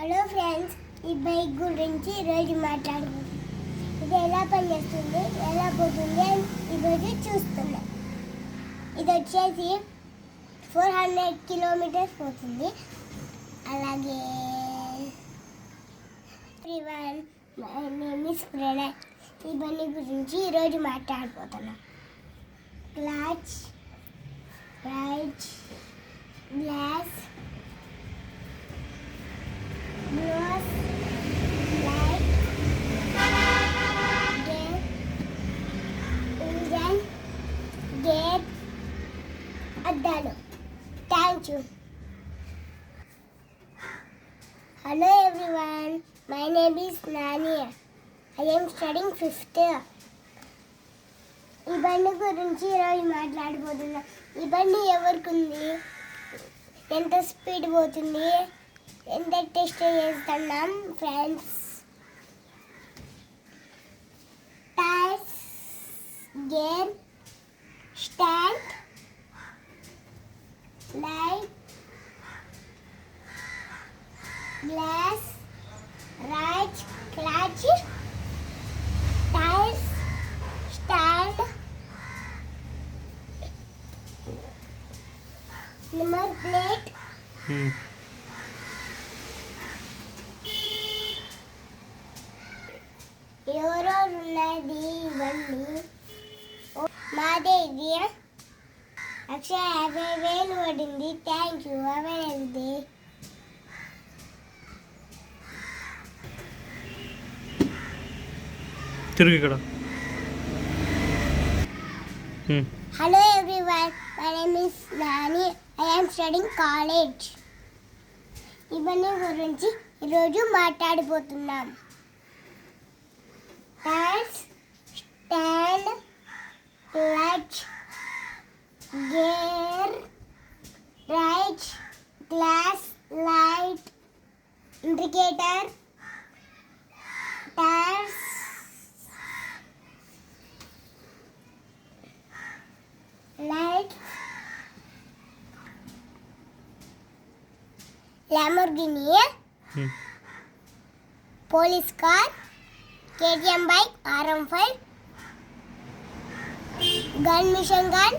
Hello friends, ఈ bike గురించి ఈరోజు మాట్లాడుకుందాం. ఇది ఎలా పనిచేస్తుంది, ఎలా పోతుంది అని ఈరోజు చూస్తున్నాం. ఇది వచ్చేసి 400 కిలోమీటర్స్ పోతుంది. అలాగే everyone, my name is Pranay. ఈ బండి గురించి ఈరోజు మాట్లాడిపోతున్నాం. Clutch, right, glass, glass, light, gate, engine, gate, addalu. Thank you. Hello everyone, my name is Nani. I am studying 5th year. ఈ బండి గురించి ఈరోజు మాట్లాడిపోతున్నా. ఈ బండి ఎవరికి ఉంది, ఎంత స్పీడ్ పోతుంది, ఎంత టెస్ట్ చేస్తున్నాం friends. Tyres, gear, stand, light, glass, right, clutch, tyres, stand, number plate, ఎవరెవరు ఉన్నది ఇవన్నీ. మాదే ఇది. అక్షయ 50,000 పడింది. Thank you. అవైనది తిరుగు ఇక్కడ. Hello everyone, my name is Nani. I am studying college. ఇవన్నీ గురించి ఈరోజు మాట్లాడిపోతున్నాం. Tyres, stand, clutch, gear, right, glass, light, indicator, tyres, light, Lamborghini, police car, KTM bike, RM5, gun, mission gun,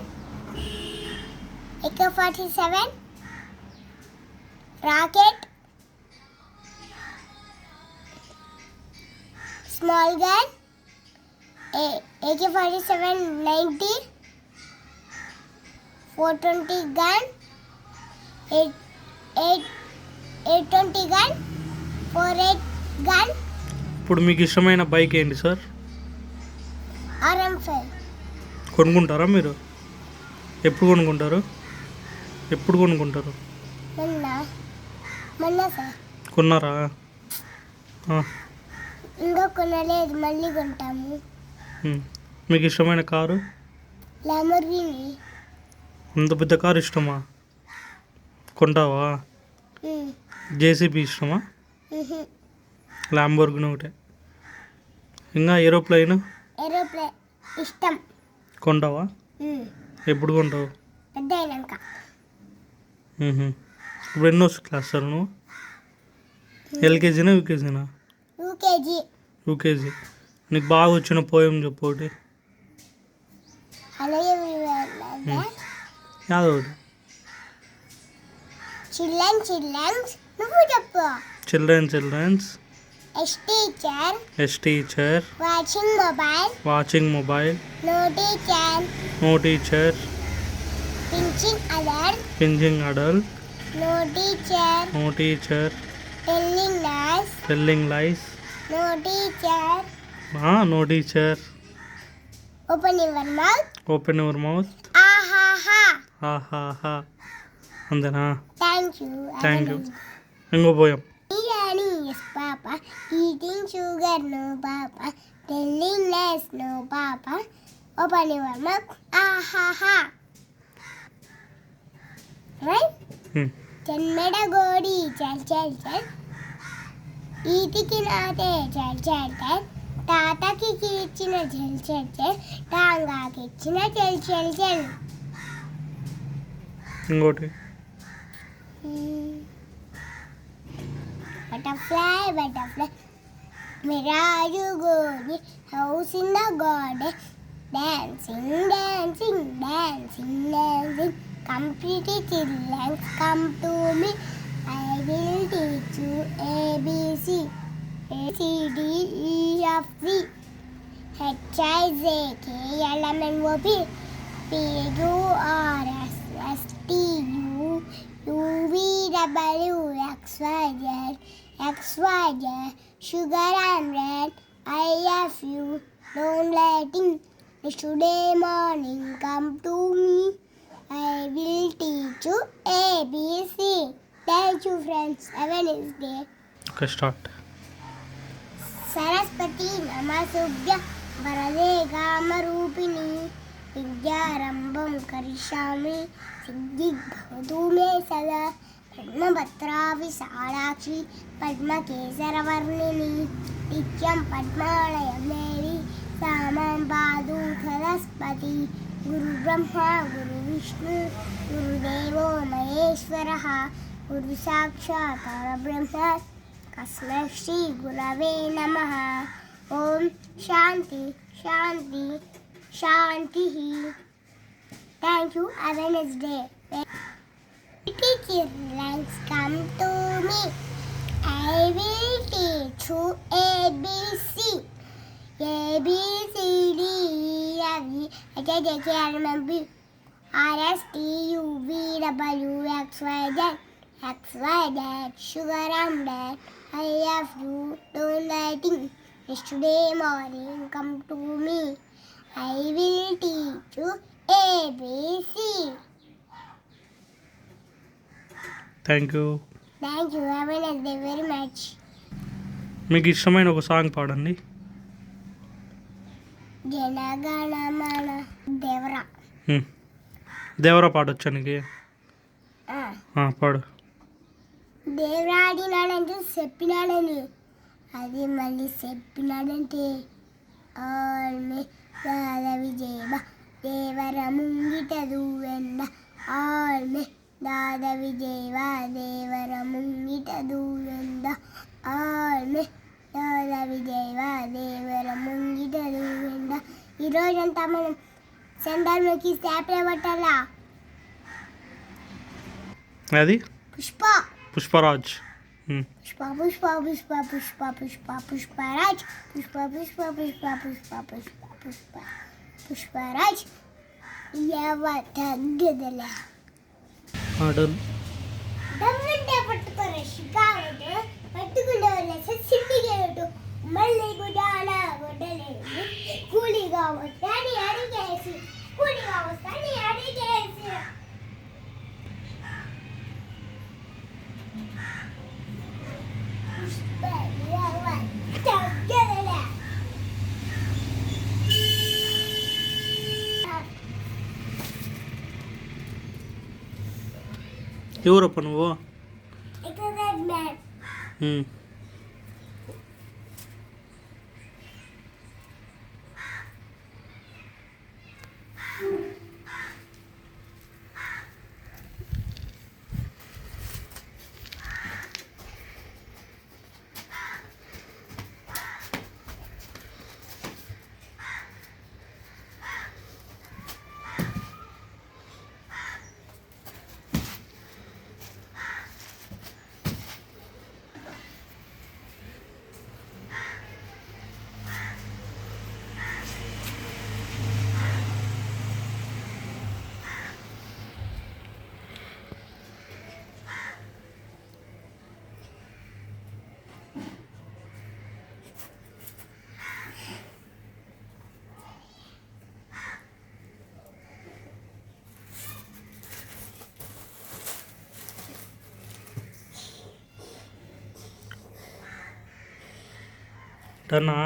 AK-47, rocket, small gun, AK-47 90, 420 gun, 820 gun, 48 gun. ఇప్పుడు మీకు ఇష్టమైన bike ఏంటి sir? RM5. కొనుక్కుంటారా మీరు? ఎప్పుడు కొనుక్కుంటారు? మొన్న సార్. కొన్నారా? ఇంకా కొనలేదు, మళ్ళీ కొంటాము. మీకు ఇష్టమైన కారు? ల్యాంబోర్గినీ. అంత పెద్ద కారు ఇష్టమా? కొంటావా? JCB ఇష్టమా? ల్యాంబోర్గినీ ఒకటే. ఇంకా ఏరోప్లేన్ ఇష్టం. కొంటావా? ఎప్పుడు కొంటావు? పెద్ద అయినాక. ఇప్పుడు ఎన్నో క్లాస్ సార్ నువ్వు? LKGనా UKGనా? UKG. నీకు బాగా వచ్చిన పోయం చెప్పు ఒకటి. యాదొకటి. చిల్డ్రన్స్ నువ్వు చెప్పు. Childrens. Yes teacher. Watching mobile. No teacher. Pinching adult. No teacher. Telling lies. No teacher. Open your mouth. ఆహాహా. అంతేనా? Thank you. ఇంకో poem. Yes, Papa. Eating sugar, no, Papa. Telling lies, no, Papa. Open your mouth. Ah, ha, ha. Right? Chanmeda godi, chal. Eating nate, chal. Tata ki kichina, chal. Tanga kichina, chal. ఇంకోటి butterfly, butterfly. Where are you going? House in the garden. Dancing, dancing, dancing, dancing. Come pretty children, come to me. I will teach you ABC. A, C, D, E, F, G. H, I, J, K, L, M, N, O, P. P, Q, R, S, S, T, U, U, V, W, X, Y, Z. X, Y, Z. Sugar and red. I, F, U. Don't let in. Yesterday morning, come to me. I will teach you ABC. Thank you, friends. Have a nice day. Okay start. Saraswati नमस्तुभ्यं वरदे कामरूपिणी विद्यारम्भं करिष्यामि सिद्धिर्भवतु मे सदा पद्मभद्रा विशालाक्षी पद्मकेसरवर्णिनी नित्यं पद्मालयं देवी सा मां पातु सरस्वती गुरुब्रह्मा गुरुविष्णु गुरुदेवो महेश्वरः गुरुसाक्षात् परब्रह्म तस्मै श्री गुरवे नमः. ओम शांति शांति शांति. Thank you. Have a nice day. Children, come to me. I will teach you ABC. A B C D E F G H I J K L M N O P R S T U V W X Y Z. X, Y, Dad, sugar and dad. I have you, don't lighting. Yesterday morning, come to me. I will teach you ABC. Thank you. Thank you, have a nice day very much. మీకు ఇష్టమైన ఒక song పాడండి. జనగణమన దేవరా. దేవరా పాడొచ్చా నీకు? పాడు. దేవరాడినాడంటే చెప్పినాడని అది మళ్ళీ చెప్పినాడంటే ఆల్మే దాద విజయబ దేవర ముంగిట దూవెండ ఆల్మే దాద విజయవ దేవర ముంగిట దూవెండ ఆల్మే దాద విజయవ దేవర ముంగిట దూవెండ. ఈరోజంతా మనం సెంటర్లోకి స్టాప్లే పట్టాలా. అది పుష్ప పుష్పరాజ్. పుష్ప పుష్ప పుష్ప పుష్ప పుష్ప పుష్పరాజ్ పుష్ప పుష్ప పుష్ప పుష్ప పుష్ప పుష్ప పుష్పరాజ్ ఎవ తగ్గదలే. దమ్ముంటే పట్టుకోరు షికారు పట్టుకునే వాళ్ళ సిద్ధిగేటు మళ్ళీ గుడాల గొడ్డలేదు కూలిగా వస్తాని అడిగేసి కూలిగా వస్తాని అడిగేసి. ఎవరప్ప నువ్వు? డన్నా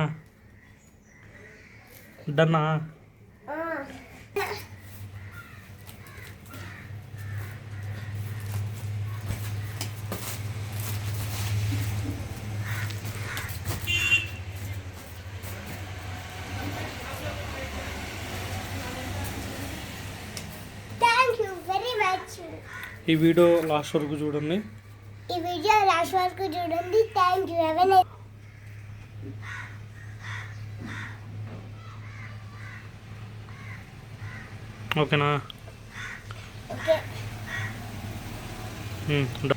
డన్నా. Thank you very much. ఈ వీడియో లాస్ట్ వరకు చూడండి. ఈ వీడియో లాస్ట్ లాస్ట్ వరకు చూడండి. Thank you. ఎవరైనా ఓకేనా? ఓకే. డా-